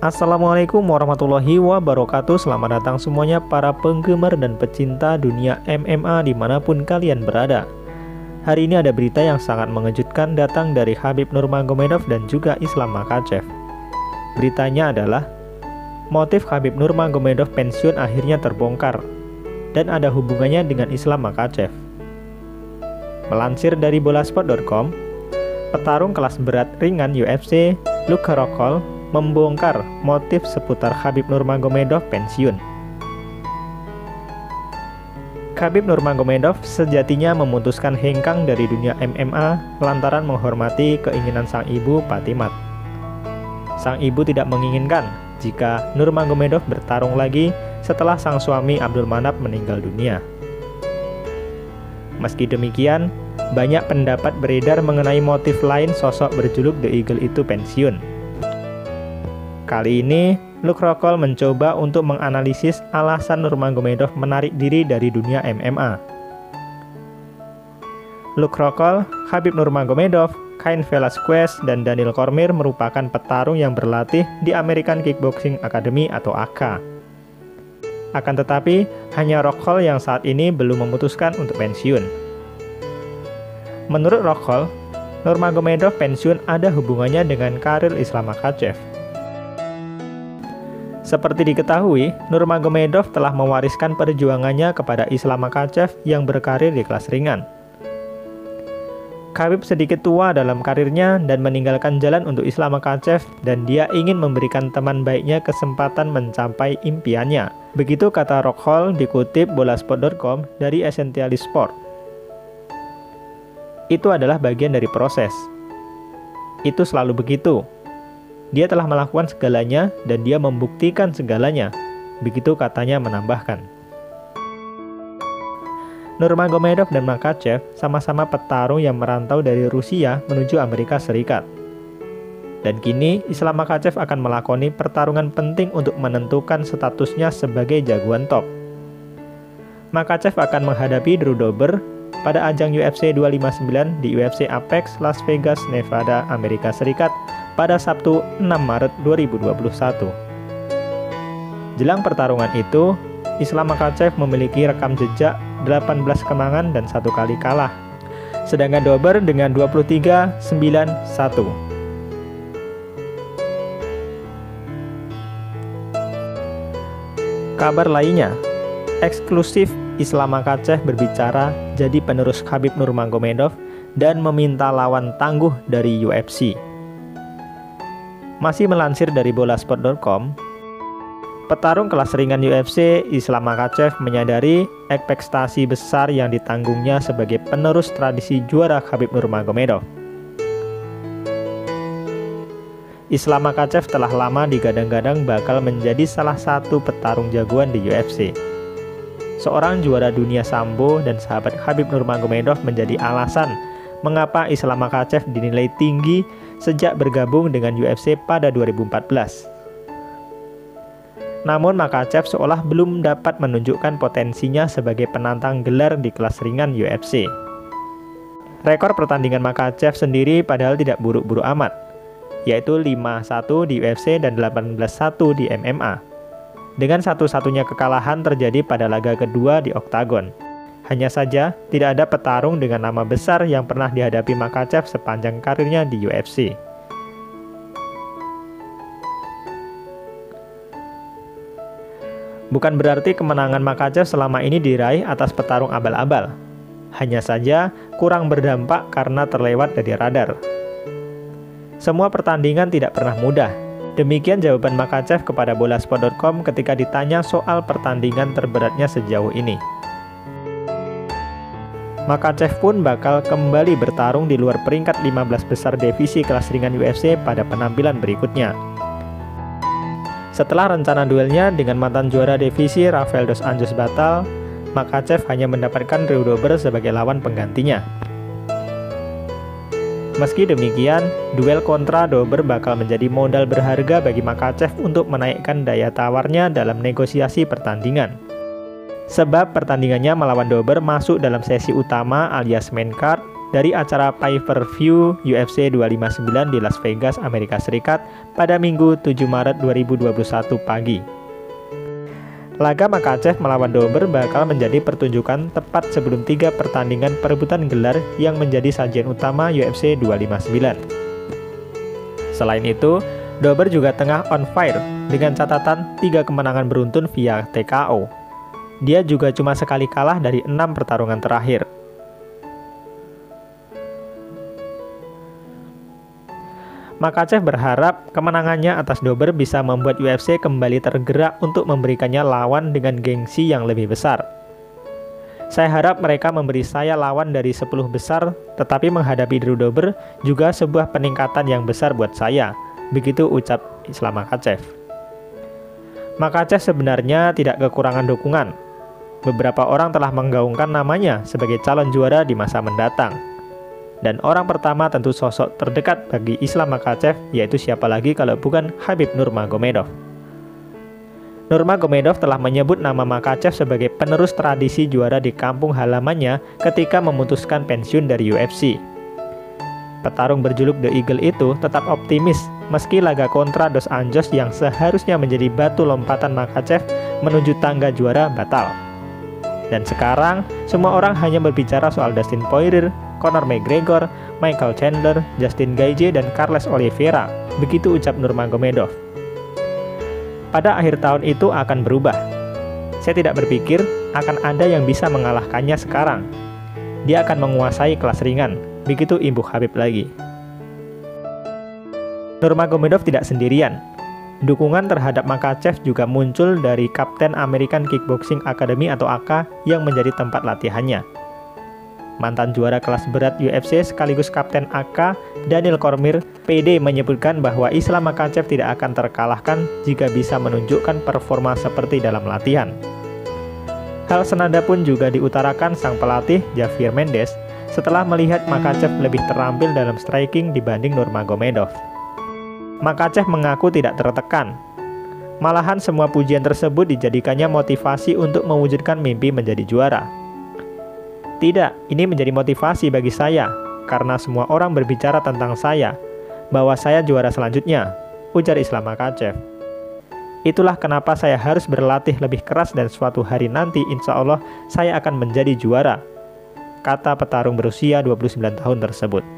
Assalamualaikum warahmatullahi wabarakatuh. Selamat datang semuanya para penggemar dan pecinta dunia MMA dimanapun kalian berada. Hari ini ada berita yang sangat mengejutkan datang dari Khabib Nurmagomedov dan juga Islam Makhachev. Beritanya adalah motif Khabib Nurmagomedov pensiun akhirnya terbongkar dan ada hubungannya dengan Islam Makhachev. Melansir dari bolasport.com, petarung kelas berat ringan UFC Luke Rockhold membongkar motif seputar Khabib Nurmagomedov pensiun. Khabib Nurmagomedov sejatinya memutuskan hengkang dari dunia MMA lantaran menghormati keinginan sang ibu Patimat. Sang ibu tidak menginginkan jika Nurmagomedov bertarung lagi setelah sang suami Abdul Manap meninggal dunia. Meski demikian, banyak pendapat beredar mengenai motif lain sosok berjuluk The Eagle itu pensiun. Kali ini, Luke Rockhold mencoba untuk menganalisis alasan Nurmagomedov menarik diri dari dunia MMA. Luke Rockhold, Khabib Nurmagomedov, Cain Velasquez, dan Daniel Cormier merupakan petarung yang berlatih di American Kickboxing Academy atau AK. Akan tetapi, hanya Rockhold yang saat ini belum memutuskan untuk pensiun. Menurut Rockhold, Nurmagomedov pensiun ada hubungannya dengan karir Islam Makhachev. Seperti diketahui, Nurmagomedov telah mewariskan perjuangannya kepada Islam Makhachev yang berkarir di kelas ringan. Khabib sedikit tua dalam karirnya dan meninggalkan jalan untuk Islam Makhachev dan dia ingin memberikan teman baiknya kesempatan mencapai impiannya. Begitu kata Rockhold dikutip bolasport.com dari Essentialist Sport. Itu adalah bagian dari proses. Itu selalu begitu. Dia telah melakukan segalanya dan dia membuktikan segalanya. Begitu katanya menambahkan. Nurmagomedov dan Makhachev sama-sama petarung yang merantau dari Rusia menuju Amerika Serikat. Dan kini Islam Makhachev akan melakoni pertarungan penting untuk menentukan statusnya sebagai jagoan top. Makhachev akan menghadapi Drew Dober pada ajang UFC 259 di UFC Apex Las Vegas, Nevada, Amerika Serikat pada Sabtu 6 Maret 2021. Jelang pertarungan itu, Islam Makhachev memiliki rekam jejak 18 kemenangan dan 1 kali kalah. Sedangkan Dober dengan 23-9-1. Kabar lainnya, eksklusif Islam Makhachev berbicara jadi penerus Khabib Nurmagomedov dan meminta lawan tangguh dari UFC. Masih melansir dari bolasport.com, petarung kelas ringan UFC Islam Makhachev menyadari ekspektasi besar yang ditanggungnya sebagai penerus tradisi juara Khabib Nurmagomedov. Islam Makhachev telah lama digadang-gadang bakal menjadi salah satu petarung jagoan di UFC. Seorang juara dunia sambo dan sahabat Khabib Nurmagomedov menjadi alasan mengapa Islam Makhachev dinilai tinggi sejak bergabung dengan UFC pada 2014. Namun Makhachev seolah belum dapat menunjukkan potensinya sebagai penantang gelar di kelas ringan UFC. Rekor pertandingan Makhachev sendiri padahal tidak buruk-buruk amat, yaitu 5-1 di UFC dan 18-1 di MMA. Dengan satu-satunya kekalahan terjadi pada laga kedua di Oktagon. Hanya saja, tidak ada petarung dengan nama besar yang pernah dihadapi Makhachev sepanjang karirnya di UFC. Bukan berarti kemenangan Makhachev selama ini diraih atas petarung abal-abal. Hanya saja, kurang berdampak karena terlewat dari radar. Semua pertandingan tidak pernah mudah. Demikian jawaban Makhachev kepada bolasport.com ketika ditanya soal pertandingan terberatnya sejauh ini. Makhachev pun bakal kembali bertarung di luar peringkat 15 besar divisi kelas ringan UFC pada penampilan berikutnya. Setelah rencana duelnya dengan mantan juara divisi Rafael dos Anjos batal, Makhachev hanya mendapatkan Drew Dober sebagai lawan penggantinya. Meski demikian, duel kontra Dober bakal menjadi modal berharga bagi Makhachev untuk menaikkan daya tawarnya dalam negosiasi pertandingan. Sebab pertandingannya melawan Dober masuk dalam sesi utama alias main card dari acara pay-per-view UFC 259 di Las Vegas, Amerika Serikat pada Minggu 7 Maret 2021 pagi. Laga Makhachev melawan Dober bakal menjadi pertunjukan tepat sebelum 3 pertandingan perebutan gelar yang menjadi sajian utama UFC 259. Selain itu, Dober juga tengah on fire dengan catatan 3 kemenangan beruntun via TKO. Dia juga cuma sekali kalah dari 6 pertarungan terakhir. Makhachev berharap kemenangannya atas Dober bisa membuat UFC kembali tergerak untuk memberikannya lawan dengan gengsi yang lebih besar. Saya harap mereka memberi saya lawan dari 10 besar, tetapi menghadapi Drew Dober juga sebuah peningkatan yang besar buat saya. Begitu ucap Islam Makhachev. Makhachev sebenarnya tidak kekurangan dukungan. Beberapa orang telah menggaungkan namanya sebagai calon juara di masa mendatang. Dan orang pertama tentu sosok terdekat bagi Islam Makhachev, yaitu siapa lagi kalau bukan Khabib Nurmagomedov. Nurmagomedov telah menyebut nama Makhachev sebagai penerus tradisi juara di kampung halamannya ketika memutuskan pensiun dari UFC. Petarung berjuluk The Eagle itu tetap optimis meski laga kontra Dos Anjos yang seharusnya menjadi batu lompatan Makhachev menuju tangga juara batal. Dan sekarang, semua orang hanya berbicara soal Dustin Poirier, Conor McGregor, Michael Chandler, Justin Gaethje, dan Carlos Oliveira. Begitu ucap Nurmagomedov. Pada akhir tahun itu akan berubah. Saya tidak berpikir akan ada yang bisa mengalahkannya sekarang. Dia akan menguasai kelas ringan. Begitu imbuk Khabib lagi. Nurmagomedov tidak sendirian. Dukungan terhadap Makhachev juga muncul dari Kapten American Kickboxing Academy atau AK yang menjadi tempat latihannya. Mantan juara kelas berat UFC sekaligus Kapten AK, Daniel Cormier, PD menyebutkan bahwa Islam Makhachev tidak akan terkalahkan jika bisa menunjukkan performa seperti dalam latihan. Hal senada pun juga diutarakan sang pelatih Javier Mendez setelah melihat Makhachev lebih terampil dalam striking dibanding Nurmagomedov. Makhachev mengaku tidak tertekan. Malahan semua pujian tersebut dijadikannya motivasi untuk mewujudkan mimpi menjadi juara. Tidak, ini menjadi motivasi bagi saya, karena semua orang berbicara tentang saya, bahwa saya juara selanjutnya, ujar Islam Makhachev. Itulah kenapa saya harus berlatih lebih keras dan suatu hari nanti insya Allah saya akan menjadi juara, kata petarung berusia 29 tahun tersebut.